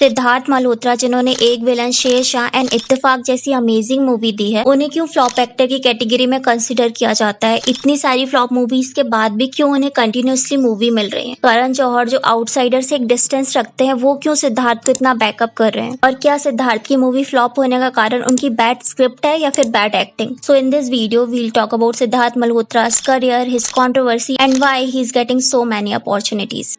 सिद्धार्थ मल्होत्रा जिन्होंने एक villain, Sher Shah and इत्तेफाक जैसी अमेजिंग मूवी दी है, उन्हें क्यों फ्लॉप एक्टर की कैटेगरी में कंसिडर किया जाता है? इतनी सारी फ्लॉप मूवीज के बाद भी क्यों उन्हें कंटिन्यूअसली मूवी मिल रही है? करण जौहर जो आउटसाइडर से एक डिस्टेंस रखते हैं, वो क्यों सिद्धार्थ को इतना बैकअप कर रहे हैं? और क्या सिद्धार्थ की मूवी फ्लॉप होने का कारण उनकी बैड स्क्रिप्ट है या फिर bad acting? So in this video we'll talk about Siddharth Malhotra's career, his controversy and why he is getting so many opportunities.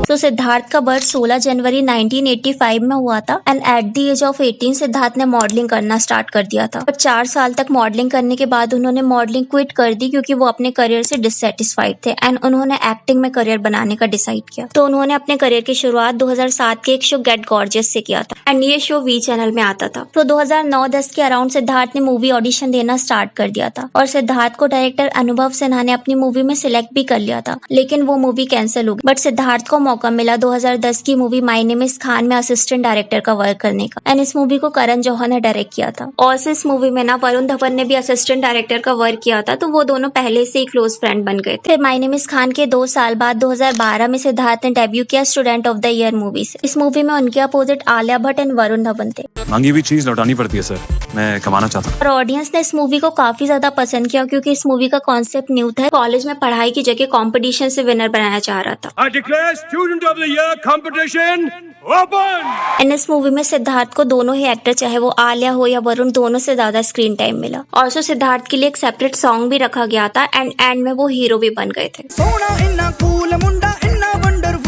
तो सिद्धार्थ का बर्थ 16 जनवरी 1985 में हुआ था and at the age of 18 Siddharth ने मॉडलिंग करना स्टार्ट कर दिया था। और 4 साल तक मॉडलिंग करने के बाद उन्होंने मॉडलिंग क्विट कर दी क्योंकि वो अपने करियर से डिससेटिस्फाइड थे एंड उन्होंने एक्टिंग में करियर बनाने का डिसाइड किया। तो उन्होंने अपने करियर की शुरुआत 2007 के एक शो गेट गॉर्जियस से किया था एंड ये शो वी चैनल में आता था। तो 2009-10 के अराउंड सिद्धार्थ ने मूवी ऑडिशन देना स्टार्ट कर दिया था और सिद्धार्थ को डायरेक्टर अनुभव सिन्हा ने अपनी मूवी में सिलेक्ट भी कर लिया था, लेकिन वो मूवी कैंसिल हो गई। बट सिद्धार्थ को मौका मिला 2010 की movie my name is Khan में असिस्टेंट डायरेक्टर का वर्क करने का एंड इस मूवी को करण जौहर ने डायरेक्ट किया था। और इस मूवी में ना वरुण धवन ने भी असिस्टेंट डायरेक्टर का वर्क किया था, तो वो दोनों पहले से ही क्लोज फ्रेंड बन गए थे। फिर माय नेम इज खान के 2 साल बाद 2012 में सिद्धार्थ ने डेब्यू किया student of the year movie से। इस मूवी में उनके अपोजिट आलिया भट्ट एंड वरुण धवन थे। मांगी हुई चीज लौटानी पड़ती है सर, मैं कमाना चाहता हूँ। और ऑडियंस ने इस मूवी को काफी ज्यादा पसंद किया क्योंकि इस मूवी का कॉन्सेप्ट न्यू था। कॉलेज में पढ़ाई की जगह कंपटीशन से विनर बनाया जा रहा था। I declare student of the year competition open! And इस मूवी में सिद्धार्थ को दोनों ही एक्टर, चाहे वो आलिया हो या वरुण, दोनों से ज्यादा स्क्रीन टाइम मिला। ऑल्सो सिद्धार्थ के लिए एक सेपरेट सॉन्ग भी रखा गया था एंड एंड में वो हीरो भी बन गए थे,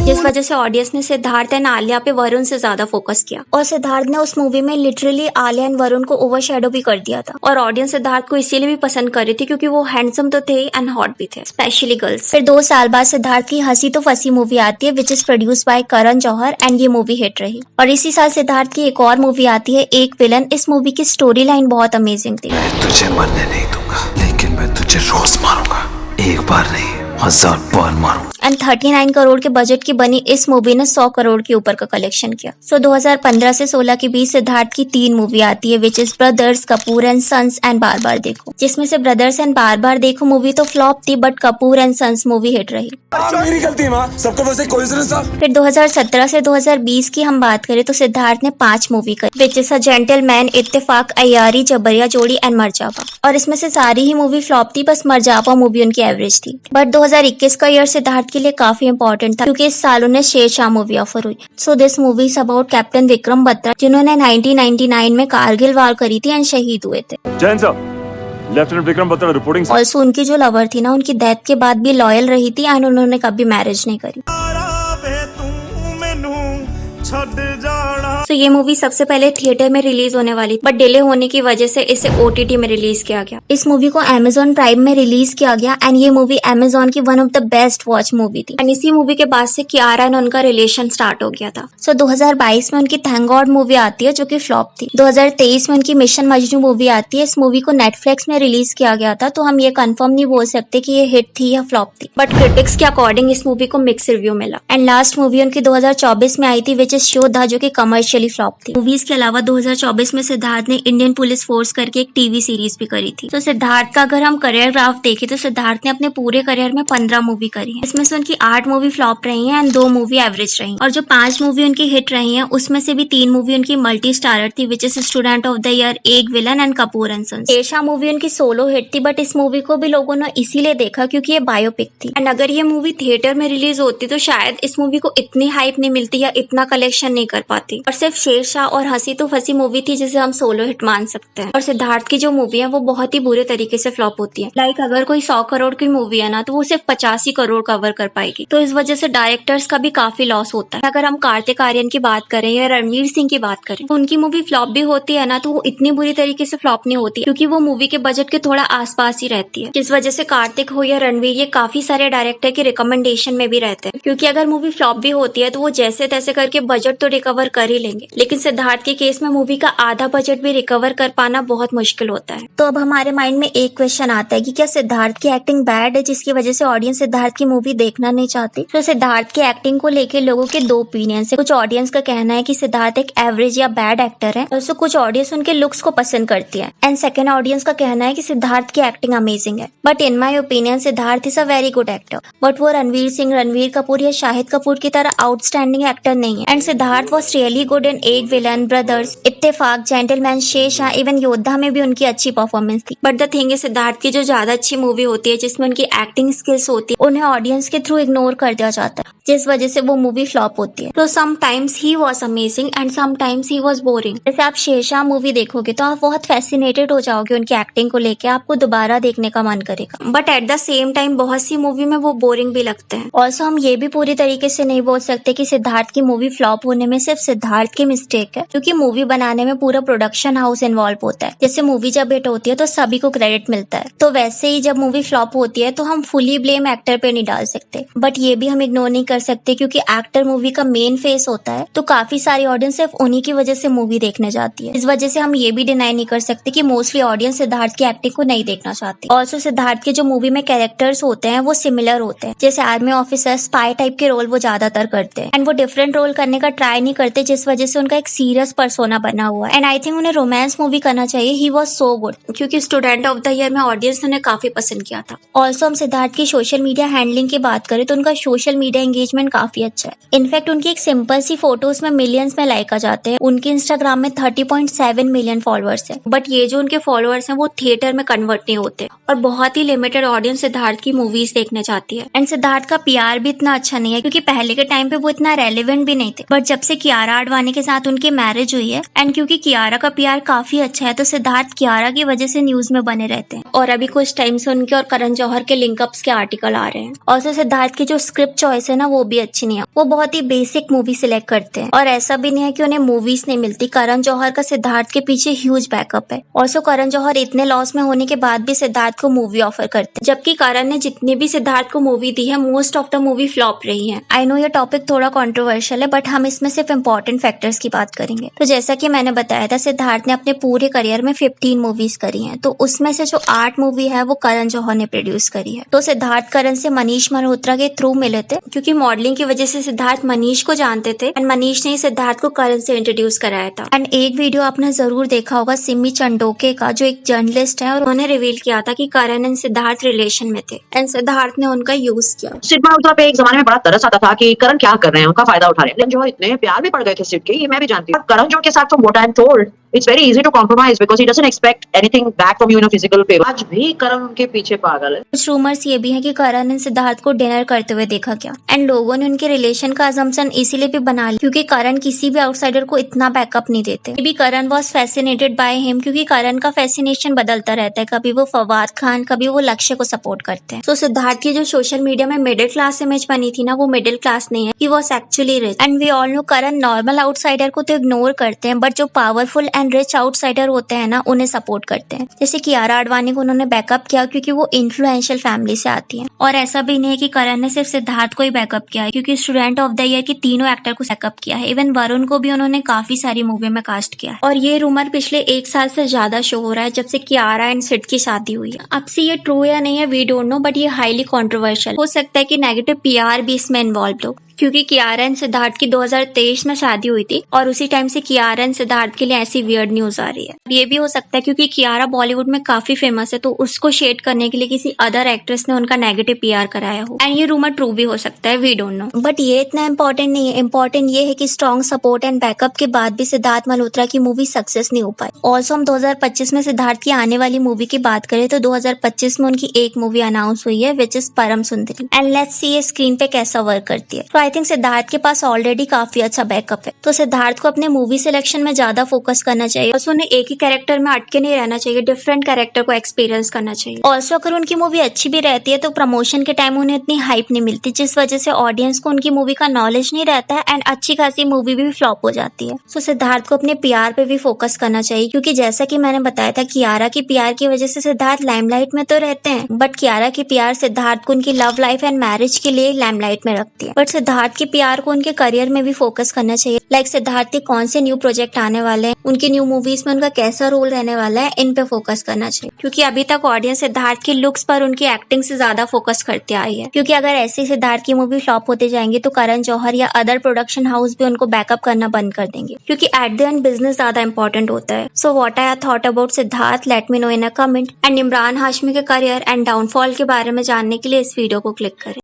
जिस वजह से ऑडियंस ने सिद्धार्थ एंड आलिया पे वरुण से ज्यादा फोकस किया। और सिद्धार्थ ने उस मूवी में लिटरली आलिया एंड वरुण को ओवरशैडो भी कर दिया था। और ऑडियंस सिद्धार्थ को इसीलिए भी पसंद कर रही थी क्योंकि वो हैंडसम तो थे एंड हॉट भी थे, स्पेशली गर्ल्स। फिर 2 साल बाद सिद्धार्थ की हंसी तो फंसी मूवी आती है which is produce by Karan Johar and ये मूवी हिट रही। और इसी साल सिद्धार्थ की एक और मूवी आती है एक विलन। इस मूवी की स्टोरी लाइन बहुत अमेजिंग थी। मैं तुझे मरने नहीं दूंगा, लेकिन मैं तुझे रोज मारूंगा, एक बार नहीं 1000 बार मारूंगा। एंड 39 करोड़ के बजट की बनी इस मूवी ने 100 करोड़ के ऊपर का कलेक्शन किया। सो 2015 से 16 के बीच सिद्धार्थ की 3 मूवी आती है which is brothers, Kapoor and sons and Baar Baar Dekho, जिसमें से ब्रदर्स एंड बार बार देखो मूवी तो फ्लॉप थी but Kapoor and sons movie hit रही। मेरी गलती माँ, सबको वैसे कोइंसिडेंस था। फिर 2017 से 2020 की हम बात करें तो सिद्धार्थ ने 5 मूवी करी विच इज अ जेंटलमैन, इत्तेफाक, अय्यारी, जबरिया जोड़ी एंड मरजावा। और इसमें से सारी ही मूवी फ्लॉप थी, बस मरजावा मूवी उनकी एवरेज थी। बट 2021 का ईयर सिद्धार्थ के लिए काफी इंपॉर्टेंट था क्योंकि इस साल उन्हें शेरशाह मूवी ऑफर हुई। So this movie is about captain Vikram Batra जिन्होंने 1999 में कारगिल वार करी थी एंड शहीद हुए थे। Jain sir, lieutenant Vikram Batra reporting. Also उनकी जो लवर थी ना, उनकी डेथ के बाद भी लॉयल रही थी एंड उन्होंने कभी मैरिज नहीं करी। तो ये मूवी सबसे पहले थिएटर में रिलीज होने वाली बट डिले होने की वजह से इसे OTT में रिलीज किया गया। इस मूवी को Amazon प्राइम में रिलीज किया गया एंड ये मूवी Amazon की one of the best watch movie थी। एंड इसी मूवी के बाद से कियारा एंड उनका रिलेशन स्टार्ट हो गया था। सो 2022 में उनकी थैंक गॉड मूवी आती है जो कि फ्लॉप थी। 2023 में उनकी मिशन मजनू मूवी आती है। इस मूवी को नेटफ्लिक्स में रिलीज किया गया था, तो हम ये कंफर्म नहीं बोल सकते कि ये हिट थी या फ्लॉप थी, बट क्रिटिक्स के अकॉर्डिंग इस मूवी को मिक्स रिव्यू मिला। एंड लास्ट मूवी उनकी 2024 में आई थी विच इज योद्धा, जो कि कमर्शियली फ्लॉप थी। मूवीज के अलावा 2024 में सिद्धार्थ ने इंडियन पुलिस फोर्स करके एक टीवी सीरीज भी करी थी। तो सिद्धार्थ का अगर हम करियर ग्राफ देखें तो सिद्धार्थ ने अपने पूरे करियर में 15 मूवी करी है। इसमें से उनकी 8 मूवी फ्लॉप रही हैं एंड 2 मूवी एवरेज रही। और जो 5 मूवी उनकी हिट रही हैं उसमें से भी 3 मूवी उनकी मल्टी स्टारर थी which is student of the year, Ek villain and Kapoor and sons. Shershaah movie उनकी सोलो हिट थी बट इस मूवी को भी लोगों ने इसीलिए देखा क्योंकि ये बायोपिक थी। एंड अगर ये मूवी थिएटर में रिलीज होती तो शायद इस मूवी को इतनी हाइप नहीं मिलती या इतना कलेक्शन नहीं कर पाती। और सिर्फ शेरशाह और हंसी तो फंसी मूवी थी जिसे हम सोलो हिट मान सकते हैं। और सिद्धार्थ की जो मूवी है वो बहुत ही बुरे तरीके से फ्लॉप होती है। लाइक अगर कोई 100 करोड़ की मूवी है ना तो वो सिर्फ 85 करोड़ कवर कर पाएगी। तो इस वजह से डायरेक्टर्स का भी काफी लॉस होता है। अगर हम कार्तिक आर्यन की बात करें या रणवीर सिंह की बात करें तो उनकी मूवी फ्लॉप भी होती है ना तो वो इतनी बुरी तरीके से फ्लॉप नहीं होती क्योंकि वो मूवी के बजट के थोड़ा आसपास ही रहती है, जिस वजह से कार्तिक हो या रणवीर ये काफी सारे डायरेक्टर के रिकमेंडेशन में भी रहते हैं। क्योंकि अगर मूवी फ्लॉप भी होती है तो वो जैसे तैसे करके बजट तो रिकवर कर ही लेंगे, लेकिन सिद्धार्थ के केस में मूवी का आधा बजट भी रिकवर कर पाना बहुत मुश्किल होता है। तो अब हमारे माइंड में एक क्वेश्चन आता है कि क्या सिद्धार्थ की एक्टिंग बैड है जिसकी वजह से ऑडियंस सिद्धार्थ की मूवी देखना नहीं चाहती? तो सिद्धार्थ की एक्टिंग को लेकर लोगों के 2 ओपिनियन है। कुछ ऑडियंस का कहना है कि सिद्धार्थ एक एवरेज या बैड एक्टर है, और कुछ ऑडियंस उनके लुक्स को पसंद करती है। एंड सेकेंड ऑडियंस का कहना है कि सिद्धार्थ की एक्टिंग अमेजिंग है। But in my opinion Siddharth is a very good actor, but वो रणवीर सिंह, रणवीर कपूर या शाहिद कपूर की तरह आउटस्टैंडिंग एक्टर नहीं है। And and Siddharth was really good in एक विलन, ब्रदर्स, इत्तेफाक, जेंटलमैन, शेरशाह, इवन योद्धा में भी उनकी अच्छी परफॉर्मेंस थी। But the thing is Siddharth की जो ज्यादा अच्छी मूवी होती है जिसमें उनकी एक्टिंग स्किल्स होती है उन्हें ऑडियंस के थ्रू इग्नोर कर दिया जाता है, जिस वजह से वो मूवी फ्लॉप होती है। तो sometimes he was amazing and sometimes he was boring. जैसे आप शेरशाह मूवी देखोगे तो आप बहुत फैसिनेटेड हो जाओगे उनकी एक्टिंग को लेके, आपको दोबारा देखने का मन करेगा। But at the same time बहुत सी मूवी में वो बोरिंग भी लगते हैं। ऑल्सो हम ये भी पूरी तरीके से नहीं बोल सकते कि सिद्धार्थ की मूवी फ्लॉप होने में सिर्फ सिद्धार्थ की मिस्टेक है, क्योंकि मूवी बनाने में पूरा प्रोडक्शन हाउस इन्वॉल्व होता है। जैसे मूवी जब हिट होती है तो सभी को क्रेडिट मिलता है, तो वैसे ही जब मूवी फ्लॉप होती है तो हम फुली ब्लेम एक्टर पे नहीं डाल सकते। बट ये भी हम इग्नोर नहीं कर सकते क्योंकि एक्टर मूवी का मेन फेस होता है, तो काफी सारी ऑडियंस सिर्फ उन्हीं की वजह से मूवी देखने जाती है। इस वजह से हम ये भी डिनाई नहीं कर सकते कि मोस्टली ऑडियंस सिद्धार्थ की एक्टिंग को नहीं देखना चाहती। ऑल्सो सिद्धार्थ के जो मूवी में कैरेक्टर्स होते हैं वो सिमिलर होते हैं, जैसे आर्मी ऑफिसर, स्पाई टाइप के रोल वो ज्यादातर करते हैं एंड वो डिफरेंट रोल करने का ट्राई नहीं करते, जिस वजह से उनका एक सीरियस पर्सोना बना हुआ है। एंड आई थिंक उन्हें रोमांस मूवी करना चाहिए। ही वॉज सो गुड, क्योंकि स्टूडेंट ऑफ द ईयर में ऑडियंस ने उन्हें काफी पसंद किया था। ऑल्सो हम सिद्धार्थ की सोशल मीडिया हैंडलिंग की बात करें तो उनका सोशल मीडिया एंगेजमेंट काफी अच्छा है। इनफैक्ट उनकी एक सिंपल सी फोटोज में मिलियंस में लाइक आ जाते हैं। उनके इंस्टाग्राम में 30.7 मिलियन फॉलोअर्स है। बट ये जो उनके फॉलोअर्स हैं वो थिएटर में कन्वर्ट नहीं होते और बहुत ही लिमिटेड ऑडियंस सिद्धार्थ की मूवीज देखने जाती है। एंड सिद्धार्थ का पीआर भी इतना अच्छा नहीं है, क्योंकि पहले के टाइम पे वो इतना रेलेवेंट भी नहीं थे। बट जब से कियारा आडवाणी के साथ उनकी मैरिज हुई है एंड क्योंकि कियारा का पीआर काफी अच्छा है, तो सिद्धार्थ कियारा की वजह से न्यूज में बने रहते हैं। और अभी कुछ टाइम से उनके और करण जौहर के लिंकअप्स के आर्टिकल आ रहे हैं। और सिद्धार्थ की जो स्क्रिप्ट चॉइस है ना वो भी अच्छी नहीं है। वो बहुत ही बेसिक मूवी सिलेक्ट करते हैं और ऐसा भी नहीं है कि उन्हें मूवीज नहीं मिलती। करण जौहर का सिद्धार्थ के पीछे ह्यूज बैकअप है। ऑल्सो करण जौहर इतने लॉस में होने के बाद भी सिद्धार्थ को मूवी ऑफर करते हैं, जबकि करण ने जितनी भी सिद्धार्थ को मूवी दी है most of the movie flop रही है। आई नो ये टॉपिक थोड़ा कॉन्ट्रोवर्शियल है, बट हम इसमें सिर्फ इंपॉर्टेंट फैक्टर्स की बात करेंगे। तो जैसा कि मैंने बताया था, सिद्धार्थ ने अपने पूरे करियर में 15 मूवीज करी हैं, तो उसमें से जो 8 मूवी है वो करण जौहर ने प्रोड्यूस करी है। तो सिद्धार्थ करण से मनीष मल्होत्रा के थ्रू मिले थे, क्योंकि मॉडलिंग की वजह से सिद्धार्थ मनीष को जानते थे एंड मनीष ने सिद्धार्थ को करण से इंट्रोड्यूस कराया था। एंड एक वीडियो आपने जरूर देखा होगा सिमी चंडोके का, जो एक जर्नलिस्ट है, और उन्होंने रिवील किया था कि करण एंड सिद्धार्थ रिलेशन में थे एंड सिद्धार्थ ने उनका यूज किया। सिड मल्होत्रा पे एक जमाने में बड़ा तरस आता था कि करण क्या कर रहे हैं, उनका फायदा उठा रहे हैं। जो इतने प्यार में पड़ गए थे सिड के, ये मैं भी जानती हूँ। करण जौहर के साथ from what I am told it's very easy to compromise because he doesn't expect anything back from you in a physical favor. आज भी करण उनके पीछे पागल है। कुछ रूमर्स ये भी है कि करण ने सिद्धार्थ को डिनर करते हुए देखा क्या, एंड लोगों ने उनके रिलेशन का अजम्पशन इसीलिए भी बना लिया क्योंकि करण किसी भी आउटसाइडर को इतना बैकअप नहीं देते। भी करण वॉज फैसिनेटेड बाय हिम, क्योंकि करण का फैसिनेशन बदलता रहता है, कभी वो फवाद खान, कभी वो लक्ष्य को सपोर्ट करते हैं। तो सिद्धार्थ की जो सोशल मीडिया में मिडिल क्लास इमेज बनी थी ना, वो मिडिल क्लास नहीं है, he was actually rich. And we all know Karan normal outsider को तो इग्नोर करते हैं, बट जो पावरफुल एंड रिच आउटसाइडर होते हैं ना उन्हें सपोर्ट करते हैं। जैसे कियारा आडवाणी को उन्होंने बैकअप किया क्योंकि वो इन्फ्लुएंशियल फैमिली से आती है। और ऐसा भी नहीं है कि करण ने सिर्फ सिद्धार्थ को ही बैकअप किया है, क्योंकि स्टूडेंट ऑफ द ईयर की तीनों एक्टर को बैकअप किया है। इवन वरुण को भी उन्होंने काफी सारी मूवी में कास्ट किया है। और ये रूमर पिछले 1 साल से ज्यादा शो हो रहा है, जब से कियारा एंड सिड की शादी हुई है। अब से ये ट्रू या नहीं है वी डोंट नो, बट ये हाईली कॉन्ट्रोवर्शियल हो सकता है कि नेगेटिव पीआर भी इसमें इन्वॉल्व हो, क्योंकि कियारा एंड सिद्धार्थ की 2023 में शादी हुई थी और उसी टाइम से कियारा एंड सिद्धार्थ के लिए ऐसी वियर्ड न्यूज आ रही है। ये भी हो सकता है क्योंकि कियारा बॉलीवुड में काफी फेमस है, तो उसको शेड करने के लिए किसी अदर एक्ट्रेस ने उनका नेगेटिव पीआर कराया हो, एंड ये रूमर ट्रू भी हो सकता है, वी डोंट नो। बट ये इतना इंपॉर्टेंट नहीं है। इंपॉर्टेंट ये है कि स्ट्रॉन्ग सपोर्ट एंड बैकअप के बाद भी सिद्धार्थ मल्होत्रा की मूवी सक्सेस नहीं हो पाई। ऑल्सो हम 2025 में सिद्धार्थ की आने वाली मूवी की बात करें तो 2025 में उनकी एक मूवी अनाउंस हुई है, विच इज परम सुंदरी, एंड लेट्स सी ये स्क्रीन पे कैसा वर्क करती है। तो आई थिंक सिद्धार्थ के पास ऑलरेडी काफी अच्छा बैकअप है, तो सिद्धार्थ को अपने मूवी सिलेक्शन में ज्यादा फोकस करना चाहिए। ऑल्सो उन्हें एक ही कैरेक्टर में अटके नहीं रहना चाहिए, डिफरेंट कैरेक्टर को एक्सपीरियंस करना चाहिए। ऑल्सो अगर उनकी मूवी अच्छी भी रहती है तो प्रमोशन के टाइम उन्हें इतनी हाइप नहीं मिलती, जिस वजह से ऑडियंस को उनकी मूवी का नॉलेज नहीं रहता है एंड अच्छी खासी मूवी भी फ्लॉप हो जाती है। सो सिद्धार्थ को अपने पीआर पे भी फोकस करना चाहिए, क्योंकि जैसा कि मैंने बताया था कियारा की पीआर की वजह से सिद्धार्थ लाइमलाइट में तो रहते हैं, बट कियारा की पीआर सिद्धार्थ को उनकी लव लाइफ एंड मैरिज के लिए लाइमलाइट में रखती है। बट सिद्धार्थ की पीआर को उनके करियर में भी फोकस करना चाहिए, लाइक सिद्धार्थ के कौन से न्यू प्रोजेक्ट आने वाले हैं, उनकी न्यू मूवीज में उनका कैसा रोल रहने वाला है, इन पे फोकस करना चाहिए। क्योंकि अभी तक ऑडियंस सिद्धार्थ के लुक्स पर उनकी एक्टिंग से ज्यादा फोकस करते आई है, क्योंकि अगर ऐसे सिद्धार्थ की मूवी फ्लॉप होते जाएंगे तो करण जौहर या अदर प्रोडक्शन हाउस भी उनको बैकअप करना बंद कर देंगे, क्योंकि एट द एंड बिजनेस ज्यादा इंपॉर्टेंट होता है। So what I thought about Siddharth, let me know in a comment. And Imran Hashmi के करियर एंड डाउनफॉल के बारे में जानने के लिए इस वीडियो को क्लिक करें।